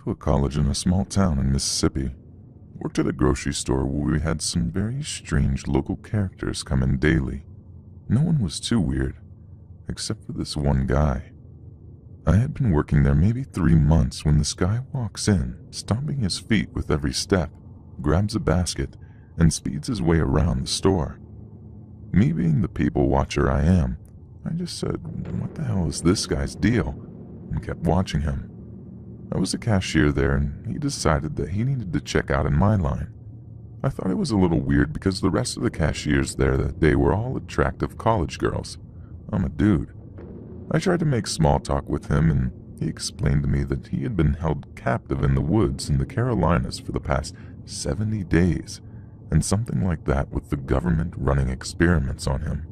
to a college in a small town in Mississippi. Worked at a grocery store where we had some very strange local characters come in daily. No one was too weird, except for this one guy. I had been working there maybe 3 months when this guy walks in, stomping his feet with every step, grabs a basket, and speeds his way around the store. Me being the people watcher I am, I just said, "What the hell is this guy's deal?" and kept watching him. I was a cashier there, and he decided that he needed to check out in my line. I thought it was a little weird because the rest of the cashiers there that day were all attractive college girls. I'm a dude. I tried to make small talk with him, and he explained to me that he had been held captive in the woods in the Carolinas for the past 70 days, and something like that with the government running experiments on him.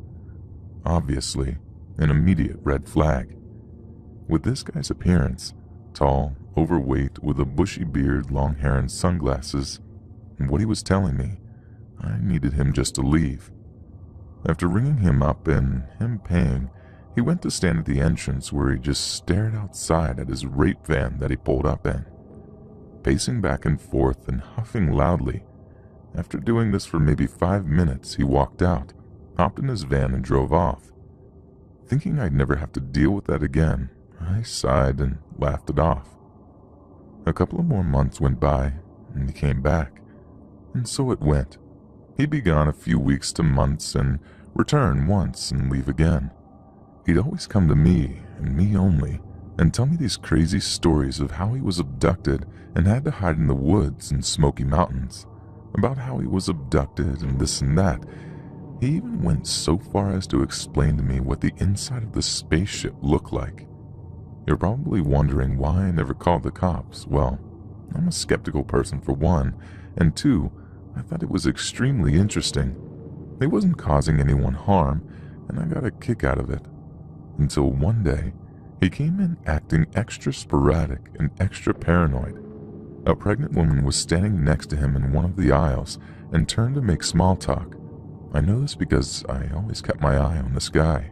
Obviously, an immediate red flag. With this guy's appearance, tall, overweight, with a bushy beard, long hair, and sunglasses, and what he was telling me, I needed him just to leave. After ringing him up and him paying, he went to stand at the entrance where he just stared outside at his rape van that he pulled up in. Pacing back and forth and huffing loudly. After doing this for maybe 5 minutes, he walked out, hopped in his van, and drove off. Thinking I'd never have to deal with that again, I sighed and laughed it off. A couple of more months went by, and he came back, and so it went. He'd be gone a few weeks to months and return once and leave again. He'd always come to me, and me only, and tell me these crazy stories of how he was abducted and had to hide in the woods in Smoky Mountains, about how he was abducted and this and that. He even went so far as to explain to me what the inside of the spaceship looked like. You're probably wondering why I never called the cops. Well, I'm a skeptical person for one, and two, I thought it was extremely interesting. He wasn't causing anyone harm, and I got a kick out of it. Until one day, he came in acting extra sporadic and extra paranoid. A pregnant woman was standing next to him in one of the aisles and turned to make small talk. I know this because I always kept my eye on this guy.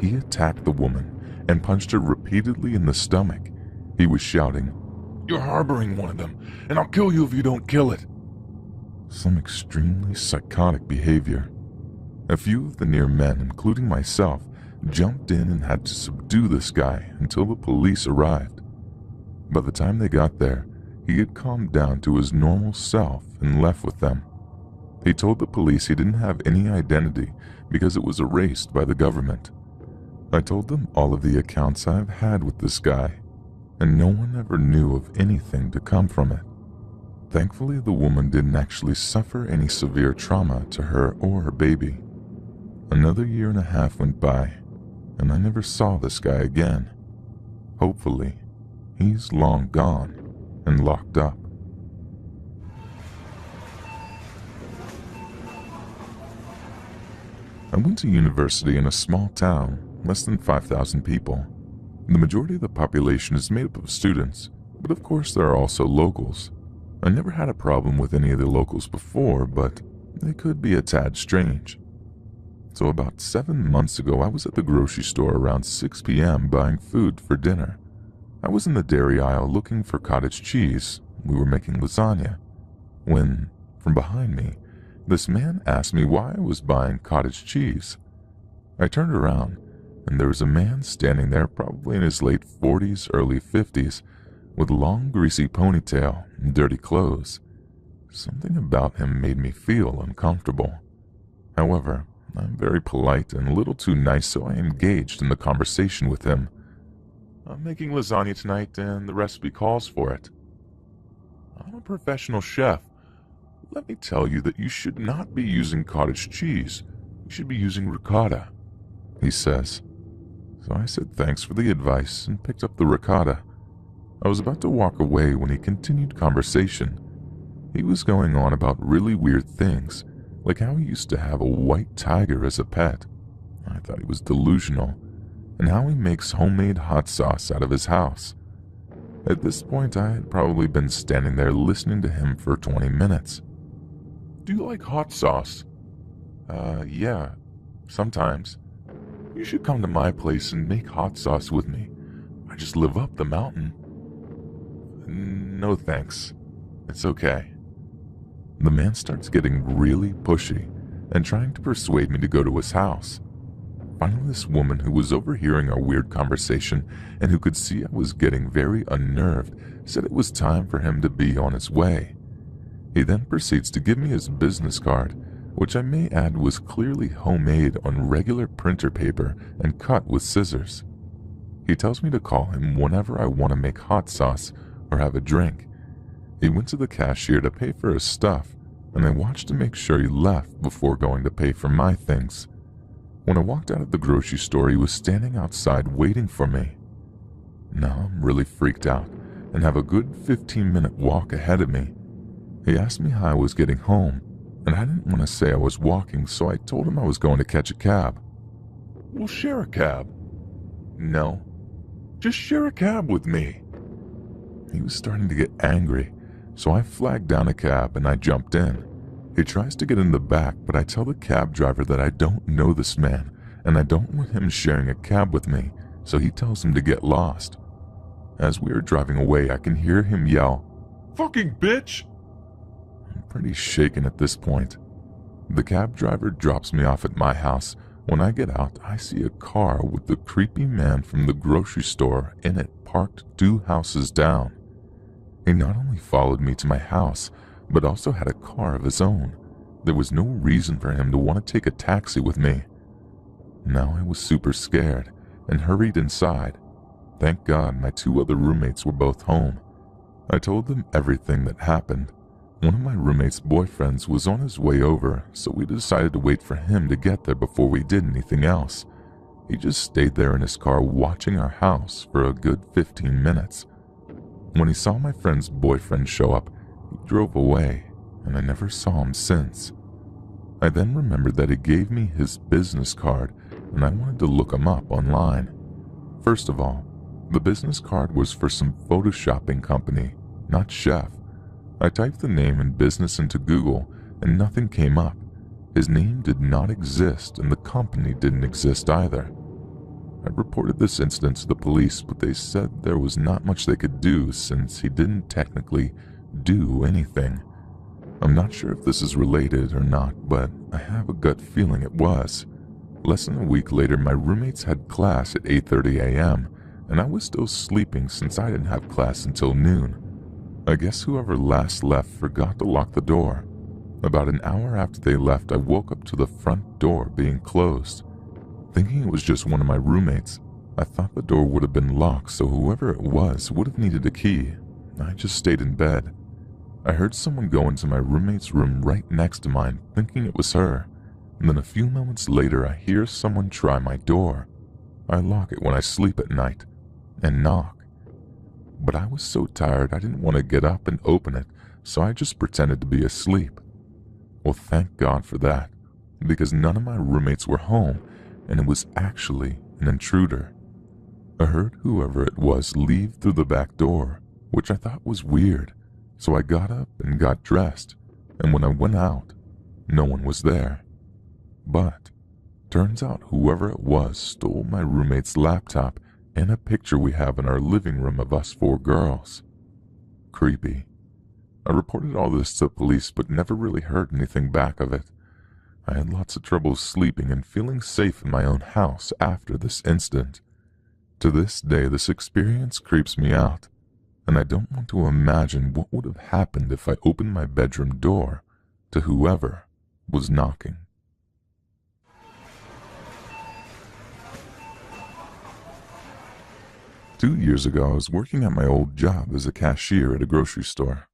He attacked the woman and punched her repeatedly in the stomach. He was shouting, "You're harboring one of them, and I'll kill you if you don't kill it." Some extremely psychotic behavior. A few of the near men, including myself, jumped in and had to subdue this guy until the police arrived. By the time they got there, he had calmed down to his normal self and left with them. He told the police he didn't have any identity because it was erased by the government. I told them all of the accounts I've had with this guy, and no one ever knew of anything to come from it. Thankfully, the woman didn't actually suffer any severe trauma to her or her baby. Another 1.5 years went by, and I never saw this guy again. Hopefully, he's long gone and locked up. I went to university in a small town, less than 5,000 people. The majority of the population is made up of students, but of course there are also locals. I never had a problem with any of the locals before, but they could be a tad strange. So about 7 months ago, I was at the grocery store around 6 p.m. buying food for dinner. I was in the dairy aisle looking for cottage cheese. We were making lasagna. When, from behind me, this man asked me why I was buying cottage cheese. I turned around, and there was a man standing there, probably in his late 40s, early 50s, with long greasy ponytail and dirty clothes. Something about him made me feel uncomfortable. However, I'm very polite and a little too nice, so I engaged in the conversation with him. "I'm making lasagna tonight, and the recipe calls for it." "I'm a professional chef. Let me tell you that you should not be using cottage cheese. You should be using ricotta," he says. So I said thanks for the advice and picked up the ricotta. I was about to walk away when he continued conversation. He was going on about really weird things, like how he used to have a white tiger as a pet. I thought he was delusional, and how he makes homemade hot sauce out of his house. At this point, I had probably been standing there listening to him for 20 minutes. "Do you like hot sauce?" Yeah, sometimes. "You should come to my place and make hot sauce with me. I just live up the mountain." No thanks. It's okay. The man starts getting really pushy and trying to persuade me to go to his house. Finally, this woman who was overhearing our weird conversation and who could see I was getting very unnerved said it was time for him to be on his way. He then proceeds to give me his business card, which I may add was clearly homemade on regular printer paper and cut with scissors. He tells me to call him whenever I want to make hot sauce or have a drink. He went to the cashier to pay for his stuff, and I watched to make sure he left before going to pay for my things. When I walked out of the grocery store, he was standing outside waiting for me. Now I'm really freaked out and have a good 15-minute walk ahead of me. He asked me how I was getting home, and I didn't want to say I was walking, so I told him I was going to catch a cab. "We'll share a cab." "No, just share a cab with me." He was starting to get angry, so I flagged down a cab and I jumped in. He tries to get in the back, but I tell the cab driver that I don't know this man and I don't want him sharing a cab with me, so he tells him to get lost. As we are driving away, I can hear him yell, "Fucking bitch!" I'm pretty shaken at this point. The cab driver drops me off at my house. When I get out, I see a car with the creepy man from the grocery store in it parked 2 houses down. He not only followed me to my house, but also had a car of his own. There was no reason for him to want to take a taxi with me. Now I was super scared and hurried inside. Thank God my 2 other roommates were both home. I told them everything that happened. One of my roommate's boyfriends was on his way over, so we decided to wait for him to get there before we did anything else. He just stayed there in his car watching our house for a good 15 minutes. When he saw my friend's boyfriend show up, he drove away, and I never saw him since. I then remembered that he gave me his business card, and I wanted to look him up online. First of all, the business card was for some photoshopping company, not Chef. I typed the name and business into Google, and nothing came up. His name did not exist, and the company didn't exist either. I reported this incident to the police, but they said there was not much they could do since he didn't technically do anything. I'm not sure if this is related or not, but I have a gut feeling it was. Less than a week later, my roommates had class at 8:30 a.m., and I was still sleeping since I didn't have class until noon. I guess whoever last left forgot to lock the door. About an hour after they left, I woke up to the front door being closed. Thinking it was just one of my roommates, I thought the door would have been locked, so whoever it was would have needed a key. I just stayed in bed. I heard someone go into my roommate's room right next to mine, thinking it was her, and then a few moments later I hear someone try my door. I lock it when I sleep at night, and knock. But I was so tired I didn't want to get up and open it, so I just pretended to be asleep. Well, thank God for that, because none of my roommates were home, and it was actually an intruder. I heard whoever it was leave through the back door, which I thought was weird, so I got up and got dressed, and when I went out, no one was there. But turns out whoever it was stole my roommate's laptop and a picture we have in our living room of us 4 girls. Creepy. I reported all this to the police but never really heard anything back of it. I had lots of trouble sleeping and feeling safe in my own house after this incident. To this day, this experience creeps me out, and I don't want to imagine what would have happened if I opened my bedroom door to whoever was knocking. Two years ago, I was working at my old job as a cashier at a grocery store.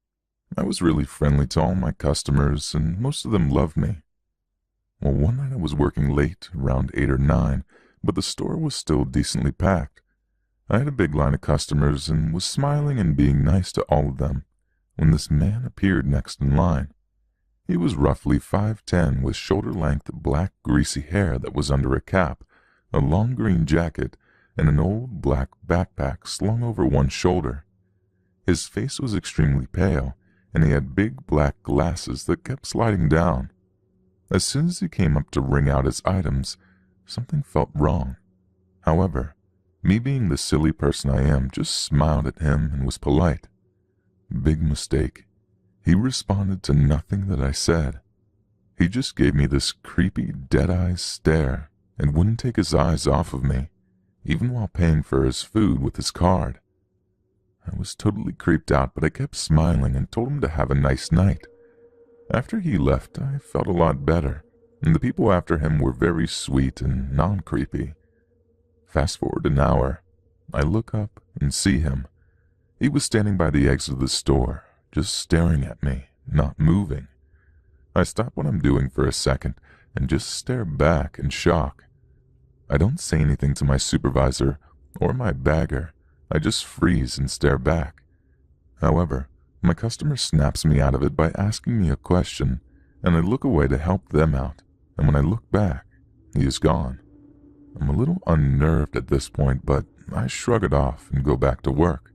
I was really friendly to all my customers, and most of them loved me. Well, one night I was working late, around 8 or 9, but the store was still decently packed. I had a big line of customers and was smiling and being nice to all of them when this man appeared next in line. He was roughly 5'10", with shoulder-length black greasy hair that was under a cap, a long green jacket, and an old black backpack slung over one shoulder. His face was extremely pale, and he had big black glasses that kept sliding down. As soon as he came up to ring out his items, something felt wrong. However, me being the silly person I am, just smiled at him and was polite. Big mistake. He responded to nothing that I said. He just gave me this creepy dead-eye stare and wouldn't take his eyes off of me, even while paying for his food with his card. I was totally creeped out, but I kept smiling and told him to have a nice night. After he left, I felt a lot better, and the people after him were very sweet and non-creepy. Fast forward an hour, I look up and see him. He was standing by the exit of the store, just staring at me, not moving. I stop what I'm doing for a second and just stare back in shock. I don't say anything to my supervisor or my bagger. I just freeze and stare back. However, my customer snaps me out of it by asking me a question, and I look away to help them out, and when I look back, he is gone. I'm a little unnerved at this point, but I shrug it off and go back to work.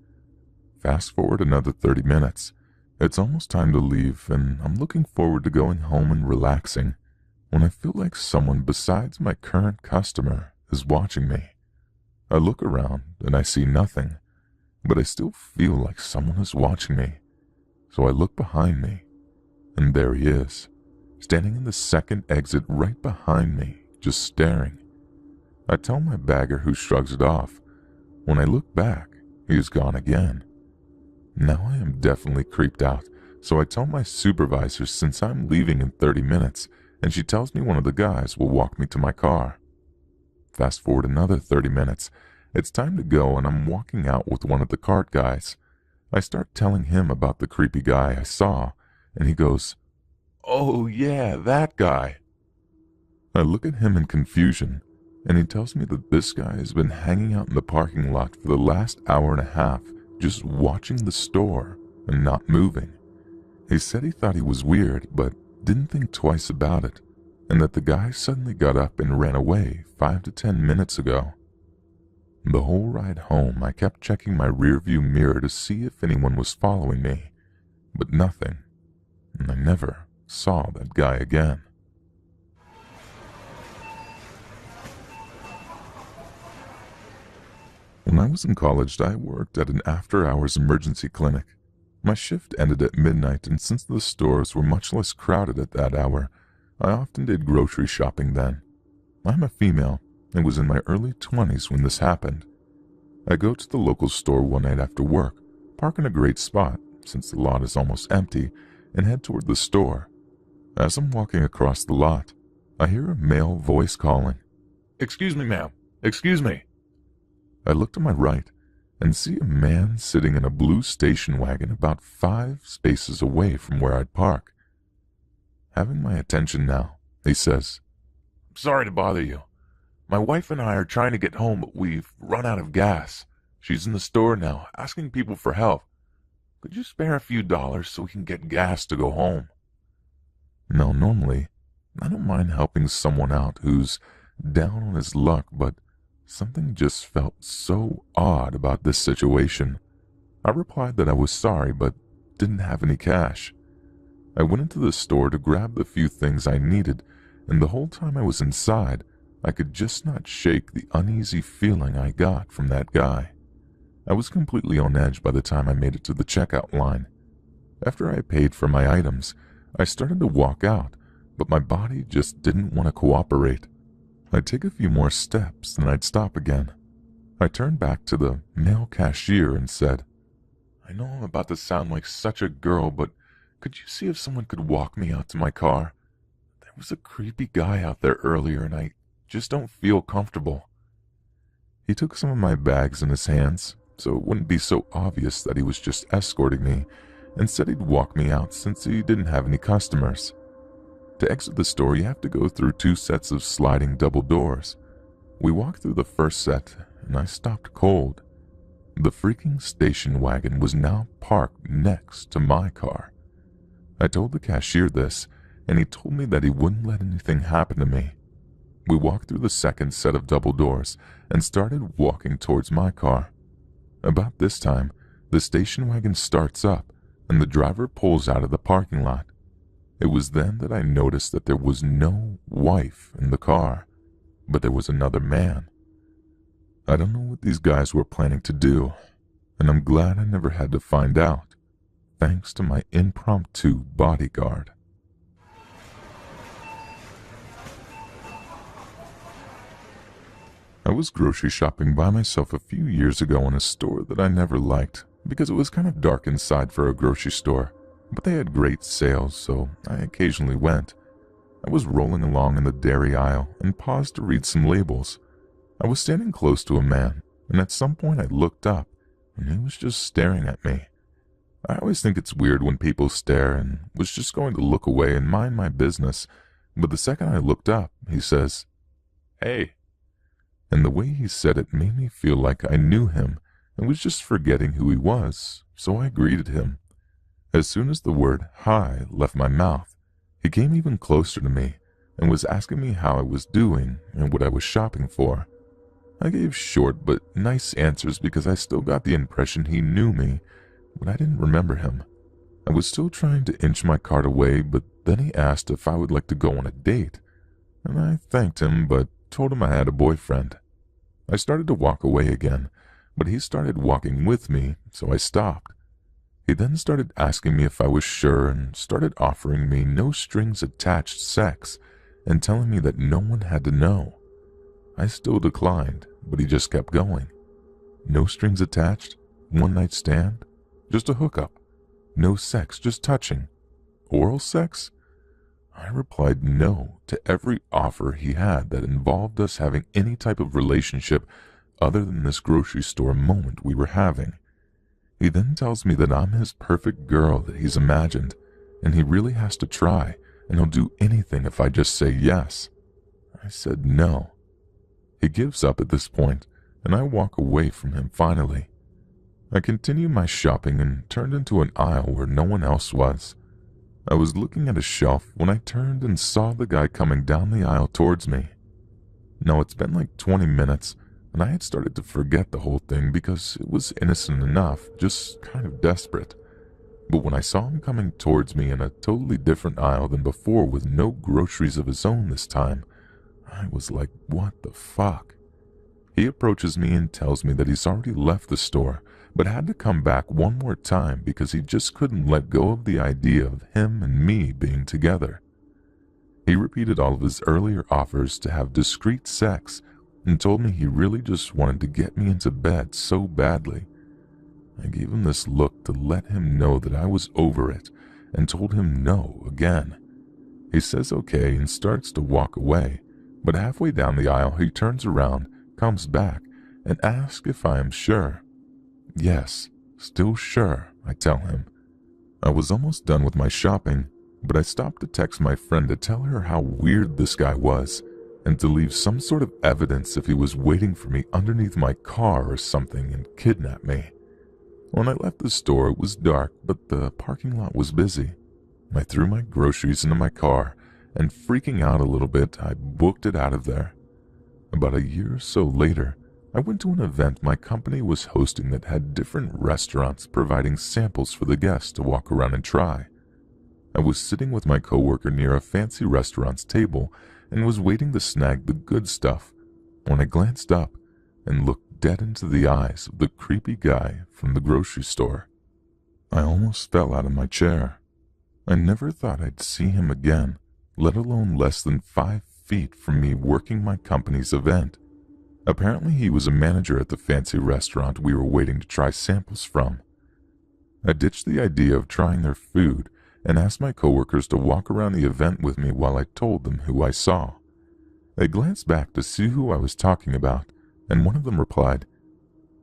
Fast forward another 30 minutes. It's almost time to leave, and I'm looking forward to going home and relaxing, when I feel like someone besides my current customer is watching me. I look around and I see nothing, but I still feel like someone is watching me. So I look behind me, and there he is, standing in the second exit right behind me, just staring. I tell my bagger, who shrugs it off. When I look back, he is gone again. Now I am definitely creeped out, so I tell my supervisor since I'm leaving in 30 minutes, and she tells me one of the guys will walk me to my car. Fast forward another 30 minutes. It's time to go, and I'm walking out with one of the cart guys. I start telling him about the creepy guy I saw, and he goes, "Oh yeah, that guy." I look at him in confusion, and he tells me that this guy has been hanging out in the parking lot for the last hour and a half, just watching the store and not moving. He said he thought he was weird, but didn't think twice about it, and that the guy suddenly got up and ran away 5 to 10 minutes ago. The whole ride home, I kept checking my rearview mirror to see if anyone was following me, but nothing, and I never saw that guy again. When I was in college, I worked at an after-hours emergency clinic. My shift ended at midnight, and since the stores were much less crowded at that hour, I often did grocery shopping then. I'm a female and was in my early 20s when this happened. I go to the local store one night after work, park in a great spot since the lot is almost empty, and head toward the store. As I'm walking across the lot, I hear a male voice calling, "Excuse me, ma'am. Excuse me." I look to my right and see a man sitting in a blue station wagon about 5 spaces away from where I'd park. Having my attention now, he says, "Sorry to bother you. My wife and I are trying to get home, but we've run out of gas. She's in the store now, asking people for help. Could you spare a few dollars so we can get gas to go home?" Now, normally, I don't mind helping someone out who's down on his luck, but something just felt so odd about this situation. I replied that I was sorry, but didn't have any cash. I went into the store to grab the few things I needed, and the whole time I was inside, I could just not shake the uneasy feeling I got from that guy. I was completely on edge by the time I made it to the checkout line. After I paid for my items, I started to walk out, but my body just didn't want to cooperate. I'd take a few more steps, then I'd stop again. I turned back to the male cashier and said, "I know I'm about to sound like such a girl, but could you see if someone could walk me out to my car? There was a creepy guy out there earlier, and I just don't feel comfortable." He took some of my bags in his hands, so it wouldn't be so obvious that he was just escorting me, and said he'd walk me out since he didn't have any customers. To exit the store, you have to go through 2 sets of sliding double doors. We walked through the first set, and I stopped cold. The freaking station wagon was now parked next to my car. I told the cashier this, and he told me that he wouldn't let anything happen to me. We walked through the second set of double doors and started walking towards my car. About this time, the station wagon starts up and the driver pulls out of the parking lot. It was then that I noticed that there was no wife in the car, but there was another man. I don't know what these guys were planning to do, and I'm glad I never had to find out. thanks to my impromptu bodyguard. I was grocery shopping by myself a few years ago in a store that I never liked because it was kind of dark inside for a grocery store, but they had great sales, so I occasionally went. I was rolling along in the dairy aisle and paused to read some labels. I was standing close to a man, and at some point I looked up, and he was just staring at me. I always think it's weird when people stare, and was just going to look away and mind my business, but the second I looked up, he says, "Hey." And the way he said it made me feel like I knew him and was just forgetting who he was, so I greeted him. As soon as the word "hi" left my mouth, he came even closer to me and was asking me how I was doing and what I was shopping for. I gave short but nice answers because I still got the impression he knew me, but I didn't remember him. I was still trying to inch my cart away, but then he asked if I would like to go on a date, and I thanked him but told him I had a boyfriend. I started to walk away again, but he started walking with me, so I stopped. He then started asking me if I was sure and started offering me no strings attached sex and telling me that no one had to know. I still declined, but he just kept going. No strings attached? One night stand? Just a hookup? No sex, just touching? Oral sex? I replied no to every offer he had that involved us having any type of relationship other than this grocery store moment we were having. He then tells me that I'm his perfect girl that he's imagined, and he really has to try, and he'll do anything if I just say yes. I said no. He gives up at this point, and I walk away from him finally. I continue my shopping and turned into an aisle where no one else was. I was looking at a shelf when I turned and saw the guy coming down the aisle towards me. Now it's been like 20 minutes, and I had started to forget the whole thing because it was innocent enough, just kind of desperate. But when I saw him coming towards me in a totally different aisle than before with no groceries of his own this time, I was like, what the fuck? He approaches me and tells me that he's already left the store, but had to come back one more time because he just couldn't let go of the idea of him and me being together. He repeated all of his earlier offers to have discreet sex and told me he really just wanted to get me into bed so badly. I gave him this look to let him know that I was over it and told him no again. He says okay and starts to walk away, but halfway down the aisle he turns around, comes back, and asks if I am sure. Yes, still sure, I tell him. I was almost done with my shopping, but I stopped to text my friend to tell her how weird this guy was and to leave some sort of evidence if he was waiting for me underneath my car or something and kidnap me. When I left the store, it was dark, but the parking lot was busy. I threw my groceries into my car, and freaking out a little bit, I booked it out of there. About a year or so later, I went to an event my company was hosting that had different restaurants providing samples for the guests to walk around and try. I was sitting with my coworker near a fancy restaurant's table and was waiting to snag the good stuff when I glanced up and looked dead into the eyes of the creepy guy from the grocery store. I almost fell out of my chair. I never thought I'd see him again, let alone less than 5 feet from me working my company's event. Apparently he was a manager at the fancy restaurant we were waiting to try samples from. I ditched the idea of trying their food and asked my coworkers to walk around the event with me while I told them who I saw. They glanced back to see who I was talking about, and one of them replied,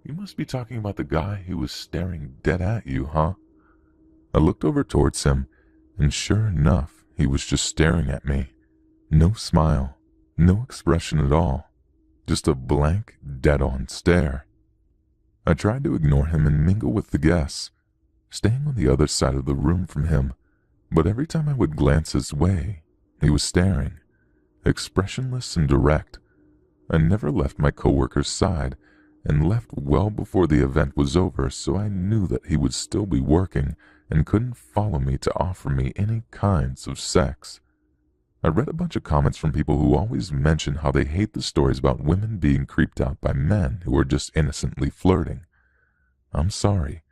"You must be talking about the guy who was staring dead at you, huh?" I looked over towards him, and sure enough, he was just staring at me. No smile, no expression at all, just a blank, dead-on stare. I tried to ignore him and mingle with the guests, staying on the other side of the room from him, but every time I would glance his way, he was staring, expressionless and direct. I never left my coworker's side and left well before the event was over, so I knew that he would still be working and couldn't follow me to offer me any kinds of sex. I read a bunch of comments from people who always mention how they hate the stories about women being creeped out by men who are just innocently flirting. I'm sorry,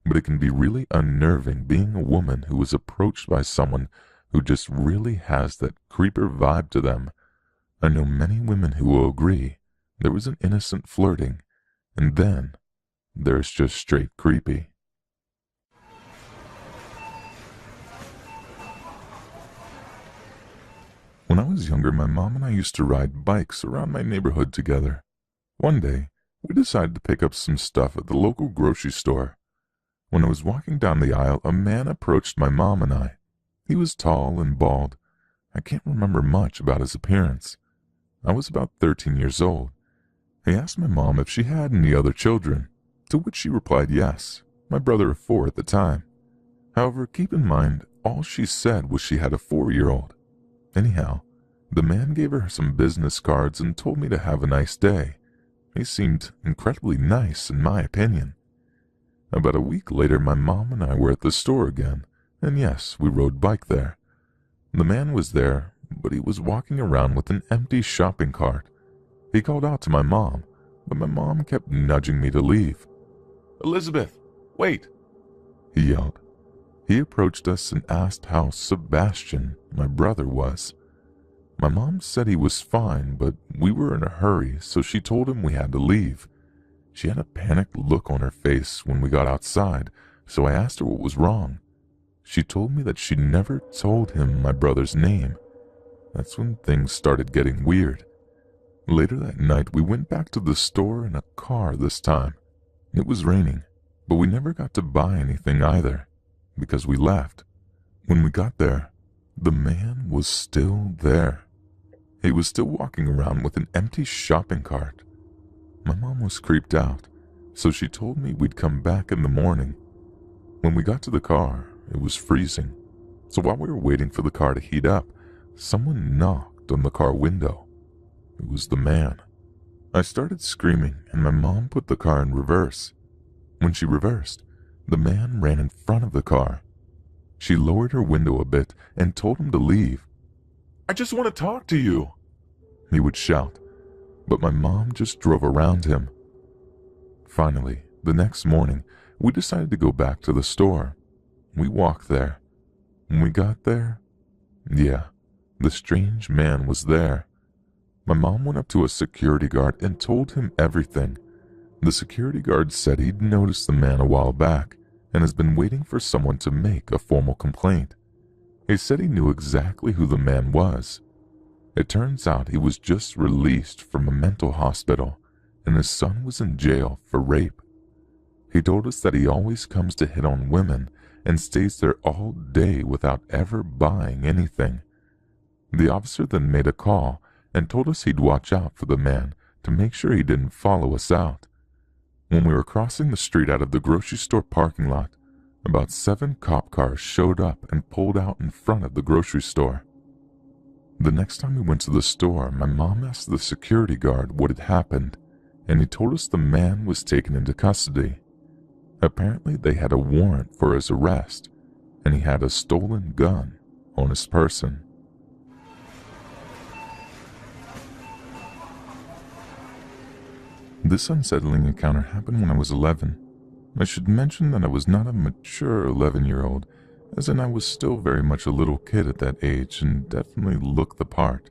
but it can be really unnerving being a woman who is approached by someone who just really has that creeper vibe to them. I know many women who will agree there was an innocent flirting, and then there's just straight creepy. When I was younger, my mom and I used to ride bikes around my neighborhood together. One day, we decided to pick up some stuff at the local grocery store. When I was walking down the aisle, a man approached my mom and I. He was tall and bald. I can't remember much about his appearance. I was about 13 years old. He asked my mom if she had any other children, to which she replied yes, my brother of 4 at the time. However, keep in mind, all she said was she had a 4-year-old. Anyhow, the man gave her some business cards and told me to have a nice day. He seemed incredibly nice, in my opinion. About a week later, my mom and I were at the store again, and yes, we rode bike there. The man was there, but he was walking around with an empty shopping cart. He called out to my mom, but my mom kept nudging me to leave. "Elizabeth, wait!" he yelled. He approached us and asked how Sebastian, my brother, was. My mom said he was fine, but we were in a hurry, so she told him we had to leave. She had a panicked look on her face when we got outside, so I asked her what was wrong. She told me that she never told him my brother's name. That's when things started getting weird. Later that night, we went back to the store in a car this time. It was raining, but we never got to buy anything either, because we left. When we got there, the man was still there. He was still walking around with an empty shopping cart. My mom was creeped out, so she told me we'd come back in the morning. When we got to the car, it was freezing, so while we were waiting for the car to heat up, someone knocked on the car window. It was the man. I started screaming, and my mom put the car in reverse. When she reversed, the man ran in front of the car. She lowered her window a bit and told him to leave. "I just want to talk to you," he would shout, but my mom just drove around him. Finally, the next morning, we decided to go back to the store. We walked there. When we got there, yeah, the strange man was there. My mom went up to a security guard and told him everything. The security guard said he'd noticed the man a while back and has been waiting for someone to make a formal complaint. He said he knew exactly who the man was. It turns out he was just released from a mental hospital and his son was in jail for rape. He told us that he always comes to hit on women and stays there all day without ever buying anything. The officer then made a call and told us he'd watch out for the man to make sure he didn't follow us out. When we were crossing the street out of the grocery store parking lot, about 7 cop cars showed up and pulled out in front of the grocery store. The next time we went to the store, my mom asked the security guard what had happened, and he told us the man was taken into custody. Apparently they had a warrant for his arrest, and he had a stolen gun on his person. This unsettling encounter happened when I was 11. I should mention that I was not a mature 11-year-old, as in I was still very much a little kid at that age and definitely looked the part.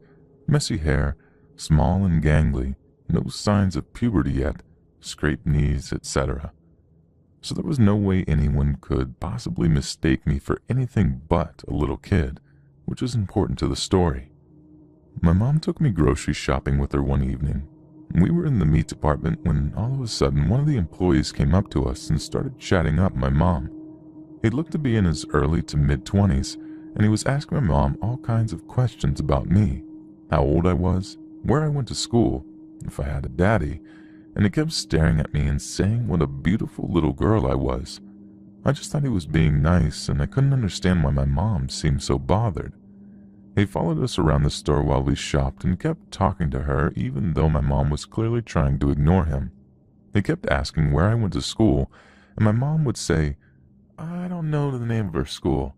Messy hair, small and gangly, no signs of puberty yet, scraped knees, etc. So there was no way anyone could possibly mistake me for anything but a little kid, which is important to the story. My mom took me grocery shopping with her one evening. We were in the meat department when all of a sudden one of the employees came up to us and started chatting up my mom. He looked to be in his early to mid-20s, and he was asking my mom all kinds of questions about me, how old I was, where I went to school, if I had a daddy, and he kept staring at me and saying what a beautiful little girl I was. I just thought he was being nice, and I couldn't understand why my mom seemed so bothered. He followed us around the store while we shopped and kept talking to her even though my mom was clearly trying to ignore him. He kept asking where I went to school, and my mom would say, "I don't know the name of her school."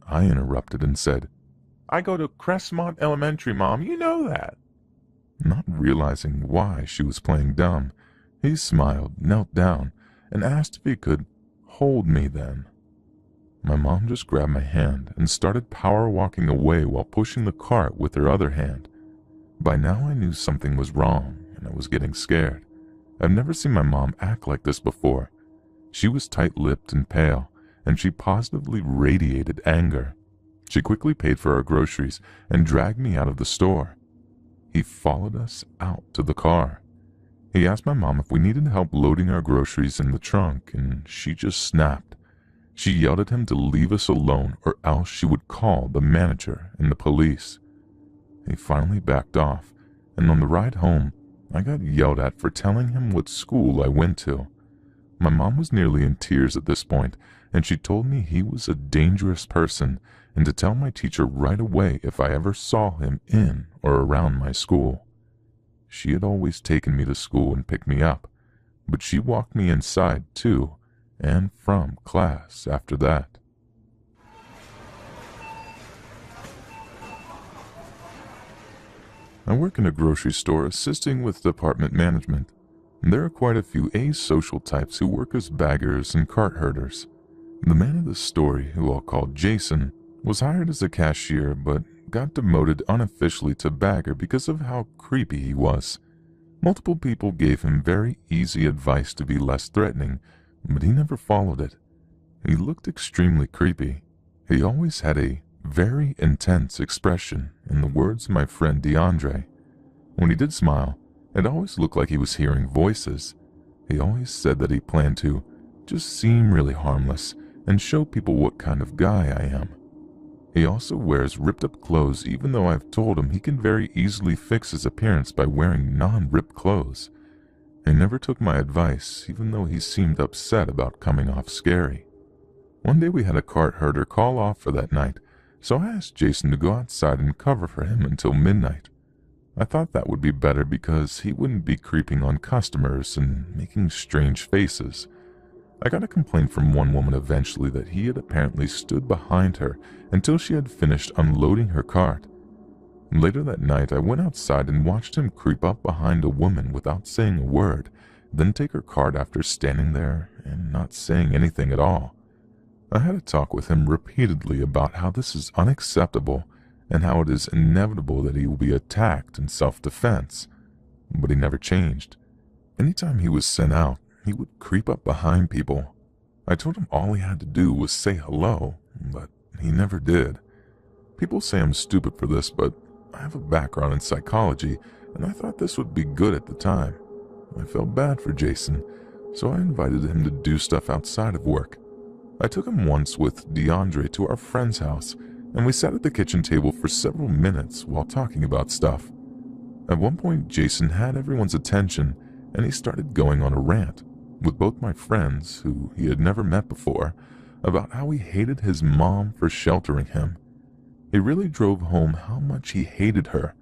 I interrupted and said, "I go to Crestmont Elementary, Mom, you know that." Not realizing why she was playing dumb, he smiled, knelt down, and asked if he could hold me then." My mom just grabbed my hand and started power walking away while pushing the cart with her other hand. By now I knew something was wrong and I was getting scared. I've never seen my mom act like this before. She was tight-lipped and pale, and she positively radiated anger. She quickly paid for our groceries and dragged me out of the store. He followed us out to the car. He asked my mom if we needed help loading our groceries in the trunk, and she just snapped. She yelled at him to leave us alone or else she would call the manager and the police. He finally backed off, and on the ride home, I got yelled at for telling him what school I went to. My mom was nearly in tears at this point, and she told me he was a dangerous person and to tell my teacher right away if I ever saw him in or around my school. She had always taken me to school and picked me up, but she walked me inside to and from class after that. I work in a grocery store assisting with department management. There are quite a few asocial types who work as baggers and cart herders. The man of the story, who I'll call Jason, was hired as a cashier but got demoted unofficially to bagger because of how creepy he was. Multiple people gave him very easy advice to be less threatening, but he never followed it. He looked extremely creepy. He always had a very intense expression, in the words of my friend DeAndre. When he did smile, it always looked like he was hearing voices. He always said that he planned to just seem really harmless and show people what kind of guy I am. He also wears ripped-up clothes, even though I've told him he can very easily fix his appearance by wearing non-ripped clothes. He never took my advice, even though he seemed upset about coming off scary. One day we had a cart herder call off for that night, so I asked Jason to go outside and cover for him until midnight. I thought that would be better because he wouldn't be creeping on customers and making strange faces. I got a complaint from one woman eventually that he had apparently stood behind her until she had finished unloading her cart. Later that night, I went outside and watched him creep up behind a woman without saying a word, then take her cart after standing there and not saying anything at all. I had a talk with him repeatedly about how this is unacceptable and how it is inevitable that he will be attacked in self-defense, but he never changed. Anytime he was sent out, he would creep up behind people. I told him all he had to do was say hello, but he never did. People say I'm stupid for this, but I have a background in psychology, and I thought this would be good at the time. I felt bad for Jason, so I invited him to do stuff outside of work. I took him once with DeAndre to our friend's house, and we sat at the kitchen table for several minutes while talking about stuff. At one point, Jason had everyone's attention, and he started going on a rant with both my friends, who he had never met before, about how he hated his mom for sheltering him. He really drove home how much he hated her.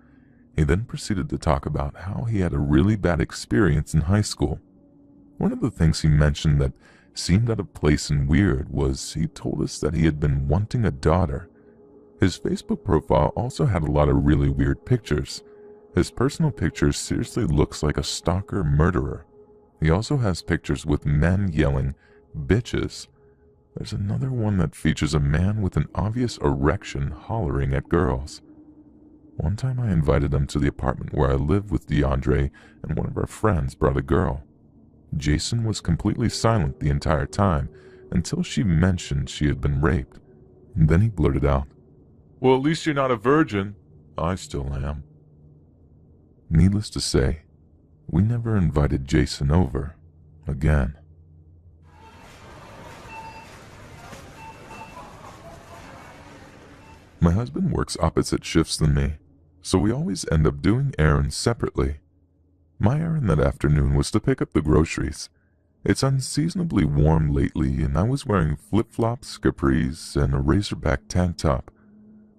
He then proceeded to talk about how he had a really bad experience in high school. One of the things he mentioned that seemed out of place and weird was he told us that he had been wanting a daughter. His Facebook profile also had a lot of really weird pictures. His personal picture seriously looks like a stalker murderer. He also has pictures with men yelling, "bitches." There's another one that features a man with an obvious erection hollering at girls. One time I invited him to the apartment where I live with DeAndre, and one of our friends brought a girl. Jason was completely silent the entire time until she mentioned she had been raped. And then he blurted out, "Well, at least you're not a virgin." "I still am." Needless to say, we never invited Jason over again. My husband works opposite shifts than me, so we always end up doing errands separately. My errand that afternoon was to pick up the groceries. It's unseasonably warm lately, and I was wearing flip-flops, capris, and a razorback tank top.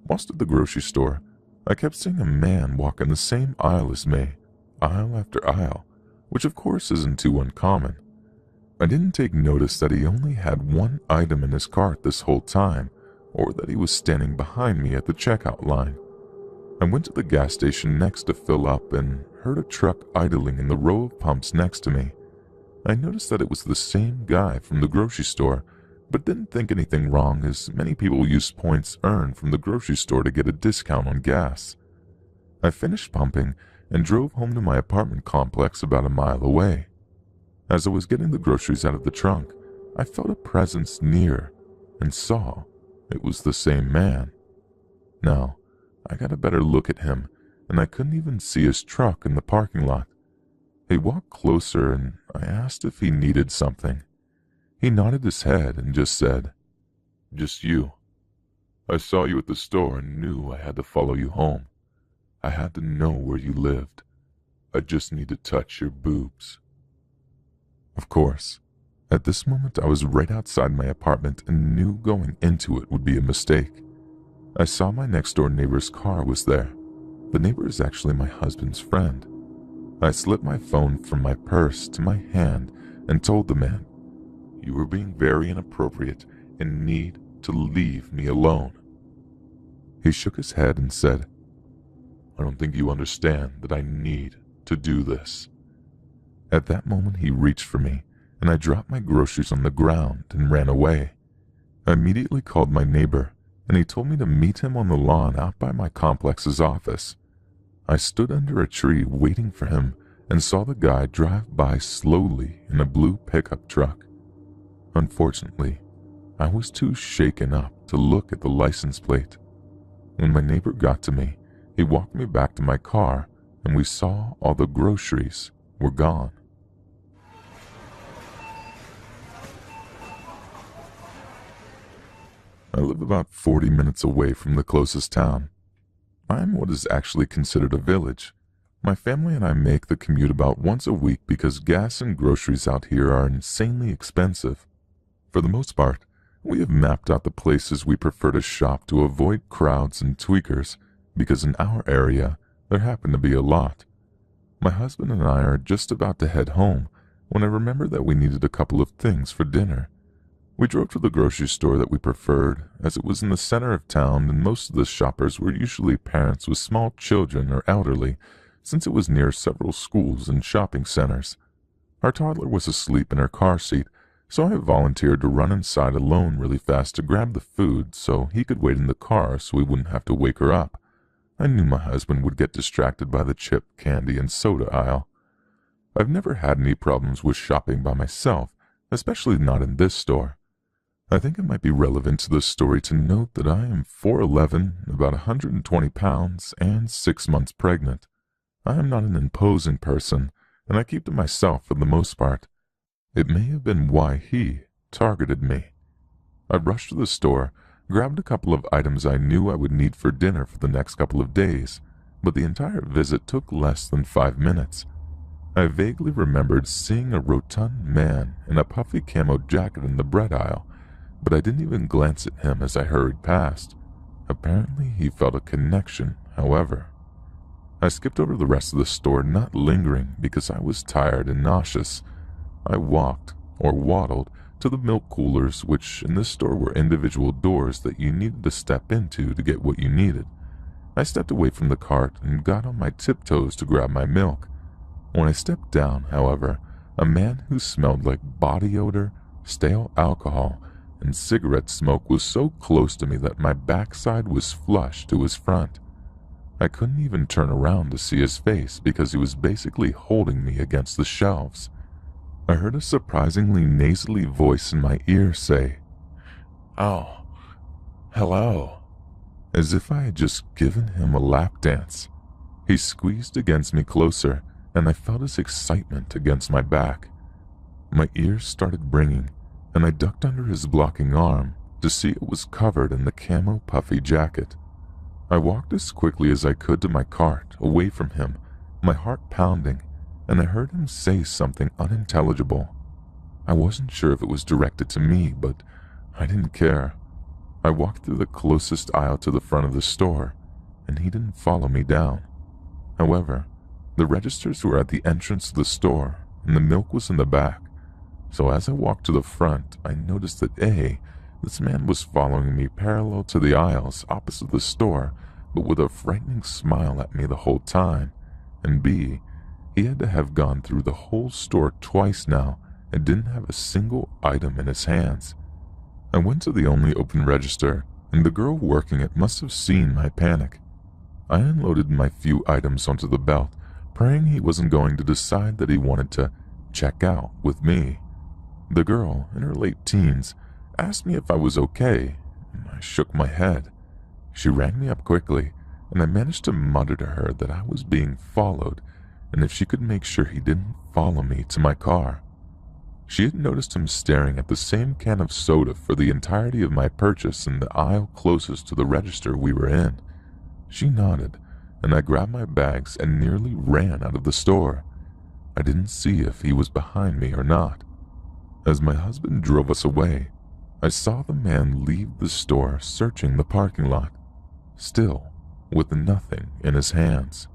Whilst at the grocery store, I kept seeing a man walk in the same aisle as me, aisle after aisle, which of course isn't too uncommon. I didn't take notice that he only had one item in his cart this whole time, or that he was standing behind me at the checkout line. I went to the gas station next to fill up and heard a truck idling in the row of pumps next to me. I noticed that it was the same guy from the grocery store, but didn't think anything wrong as many people use points earned from the grocery store to get a discount on gas. I finished pumping and drove home to my apartment complex about a mile away. As I was getting the groceries out of the trunk, I felt a presence near and saw it was the same man. Now, I got a better look at him, and I couldn't even see his truck in the parking lot. He walked closer, and I asked if he needed something. He nodded his head and just said, "Just you. I saw you at the store and knew I had to follow you home. I had to know where you lived. I just need to touch your boobs." Of course, at this moment I was right outside my apartment and knew going into it would be a mistake. I saw my next-door neighbor's car was there. The neighbor is actually my husband's friend. I slipped my phone from my purse to my hand and told the man, "You were being very inappropriate and need to leave me alone." He shook his head and said, "I don't think you understand that I need to do this." At that moment he reached for me, and I dropped my groceries on the ground and ran away. I immediately called my neighbor, and he told me to meet him on the lawn out by my complex's office. I stood under a tree waiting for him and saw the guy drive by slowly in a blue pickup truck. Unfortunately, I was too shaken up to look at the license plate. When my neighbor got to me, he walked me back to my car, and we saw all the groceries were gone. I live about 40 minutes away from the closest town. I am what is actually considered a village. My family and I make the commute about once a week because gas and groceries out here are insanely expensive. For the most part, we have mapped out the places we prefer to shop to avoid crowds and tweakers, because in our area, there happen to be a lot. My husband and I are just about to head home when I remembered that we needed a couple of things for dinner. We drove to the grocery store that we preferred, as it was in the center of town and most of the shoppers were usually parents with small children or elderly, since it was near several schools and shopping centers. Our toddler was asleep in her car seat, so I volunteered to run inside alone really fast to grab the food so he could wait in the car so we wouldn't have to wake her up. I knew my husband would get distracted by the chip, candy, and soda aisle. I've never had any problems with shopping by myself, especially not in this store. I think it might be relevant to this story to note that I am 4'11", about 120 pounds, and 6 months pregnant. I am not an imposing person, and I keep to myself for the most part. It may have been why he targeted me. I rushed to the store, grabbed a couple of items I knew I would need for dinner for the next couple of days, but the entire visit took less than 5 minutes. I vaguely remembered seeing a rotund man in a puffy camo jacket in the bread aisle, but I didn't even glance at him as I hurried past. Apparently he felt a connection, however. I skipped over the rest of the store, not lingering because I was tired and nauseous. I walked, or waddled, to the milk coolers, which in this store were individual doors that you needed to step into to get what you needed. I stepped away from the cart and got on my tiptoes to grab my milk. When I stepped down, however, a man who smelled like body odor, stale alcohol, and cigarette smoke was so close to me that my backside was flush to his front. I couldn't even turn around to see his face because he was basically holding me against the shelves. I heard a surprisingly nasally voice in my ear say, "Oh, hello," as if I had just given him a lap dance. He squeezed against me closer, and I felt his excitement against my back. My ears started ringing, and I ducked under his blocking arm to see it was covered in the camo puffy jacket. I walked as quickly as I could to my cart, away from him, my heart pounding, and I heard him say something unintelligible. I wasn't sure if it was directed to me, but I didn't care. I walked through the closest aisle to the front of the store, and he didn't follow me down. However, the registers were at the entrance of the store, and the milk was in the back. So as I walked to the front, I noticed that A, this man was following me parallel to the aisles opposite the store, but with a frightening smile at me the whole time, and B, he had to have gone through the whole store twice now, and didn't have a single item in his hands. I went to the only open register, and the girl working it must have seen my panic. I unloaded my few items onto the belt, praying he wasn't going to decide that he wanted to check out with me. The girl, in her late teens, asked me if I was okay. I shook my head. She rang me up quickly, and I managed to mutter to her that I was being followed, and if she could make sure he didn't follow me to my car. She had noticed him staring at the same can of soda for the entirety of my purchase in the aisle closest to the register we were in. She nodded, and I grabbed my bags and nearly ran out of the store. I didn't see if he was behind me or not. As my husband drove us away, I saw the man leave the store searching the parking lot, still with nothing in his hands.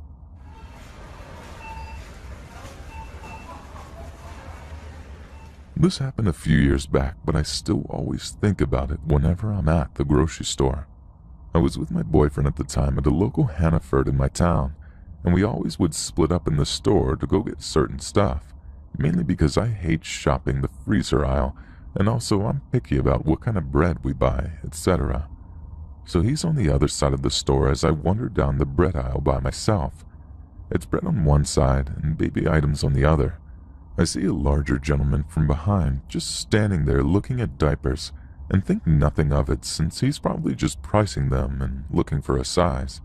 This happened a few years back, but I still always think about it whenever I'm at the grocery store. I was with my boyfriend at the time at a local Hannaford in my town, and we always would split up in the store to go get certain stuff, mainly because I hate shopping the freezer aisle, and also I'm picky about what kind of bread we buy, etc. So he's on the other side of the store as I wander down the bread aisle by myself. It's bread on one side and baby items on the other. I see a larger gentleman from behind just standing there looking at diapers and think nothing of it since he's probably just pricing them and looking for a size.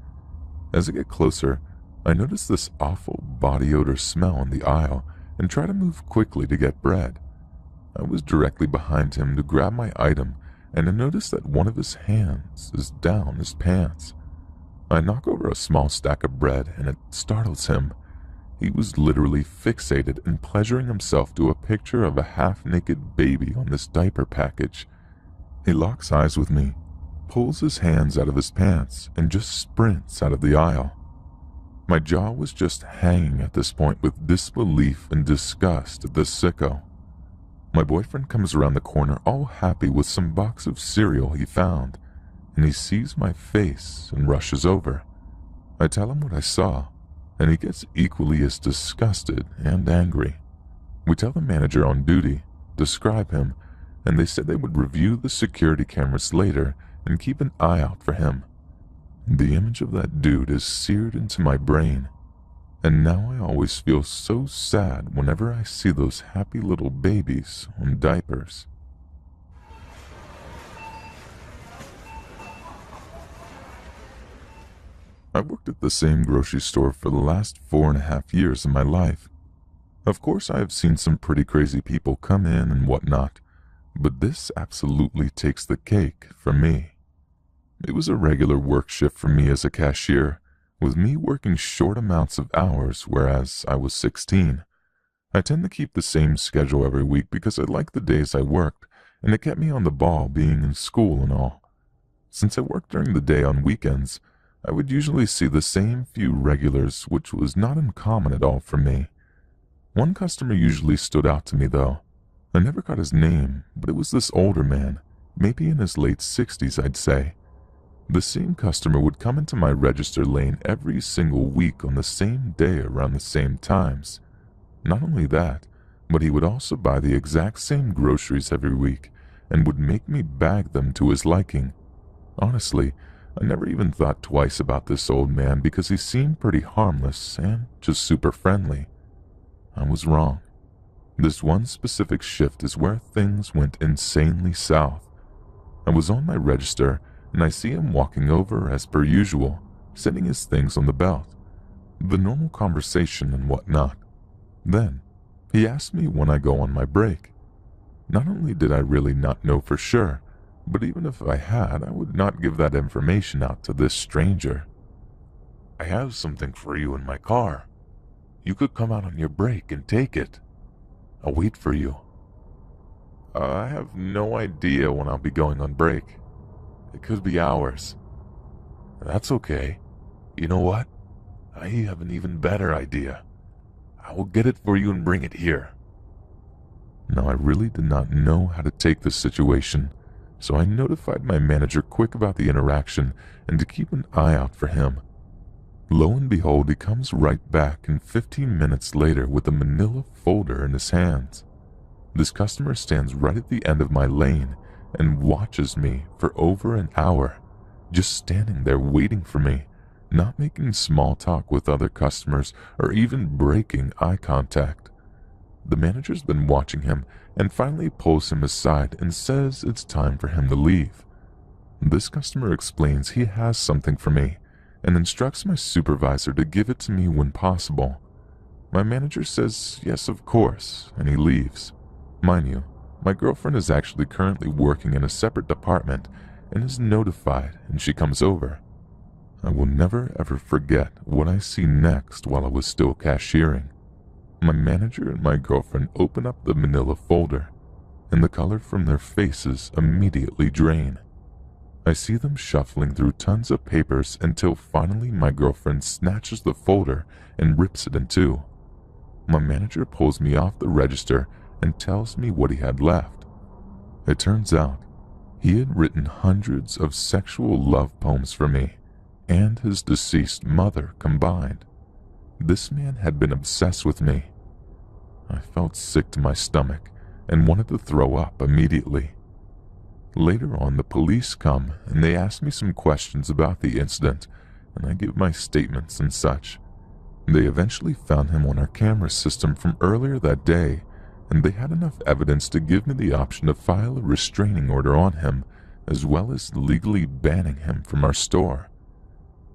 As I get closer, I notice this awful body odor smell in the aisle and try to move quickly to get bread. I was directly behind him to grab my item, and I notice that one of his hands is down his pants. I knock over a small stack of bread and it startles him. He was literally fixated and pleasuring himself to a picture of a half-naked baby on this diaper package. He locks eyes with me, pulls his hands out of his pants, and just sprints out of the aisle. My jaw was just hanging at this point with disbelief and disgust at this sicko. My boyfriend comes around the corner all happy with some box of cereal he found, and he sees my face and rushes over. I tell him what I saw, and he gets equally as disgusted and angry. We tell the manager on duty, describe him, and they said they would review the security cameras later and keep an eye out for him. The image of that dude is seared into my brain, and now I always feel so sad whenever I see those happy little babies on diapers. I worked at the same grocery store for the last 4.5 years of my life. Of course, I have seen some pretty crazy people come in and whatnot, but this absolutely takes the cake for me. It was a regular work shift for me as a cashier, with me working short amounts of hours, whereas I was 16. I tend to keep the same schedule every week because I like the days I worked, and it kept me on the ball being in school and all. Since I worked during the day on weekends, I would usually see the same few regulars, which was not uncommon at all for me. One customer usually stood out to me, though. I never got his name, but it was this older man, maybe in his late 60s, I'd say. The same customer would come into my register lane every single week on the same day around the same times. Not only that, but he would also buy the exact same groceries every week and would make me bag them to his liking. Honestly, I never even thought twice about this old man because he seemed pretty harmless and just super friendly. I was wrong. This one specific shift is where things went insanely south. I was on my register and I see him walking over as per usual, setting his things on the belt. The normal conversation and whatnot. Then, he asked me when I go on my break. Not only did I really not know for sure, but even if I had, I would not give that information out to this stranger. "I have something for you in my car. You could come out on your break and take it. I'll wait for you." I have no idea when I'll be going on break. It could be hours. That's okay. You know what? I have an even better idea. I will get it for you and bring it here. Now, I really did not know how to take this situation, so I notified my manager quick about the interaction and to keep an eye out for him. Lo and behold, he comes right back and 15 minutes later with a manila folder in his hands. This customer stands right at the end of my lane and watches me for over an hour, just standing there waiting for me, not making small talk with other customers or even breaking eye contact. The manager's been watching him and finally pulls him aside and says it's time for him to leave. This customer explains he has something for me and instructs my supervisor to give it to me when possible. My manager says yes, of course, and he leaves. Mind you, my girlfriend is actually currently working in a separate department and is notified, and she comes over. I will never ever forget what I see next while I was still cashiering. My manager and my girlfriend open up the manila folder, and the color from their faces immediately drain. I see them shuffling through tons of papers until finally my girlfriend snatches the folder and rips it in two. My manager pulls me off the register and tells me what he had left. It turns out he had written hundreds of sexual love poems for me and his deceased mother combined. This man had been obsessed with me. I felt sick to my stomach and wanted to throw up immediately. Later on, the police come and they ask me some questions about the incident, and I give my statements and such. They eventually found him on our camera system from earlier that day, and they had enough evidence to give me the option to file a restraining order on him, as well as legally banning him from our store.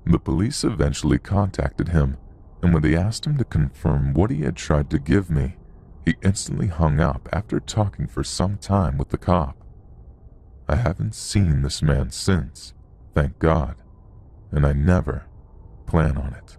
The police eventually contacted him, and when they asked him to confirm what he had tried to give me, he instantly hung up after talking for some time with the cop. I haven't seen this man since, thank God, and I never plan on it.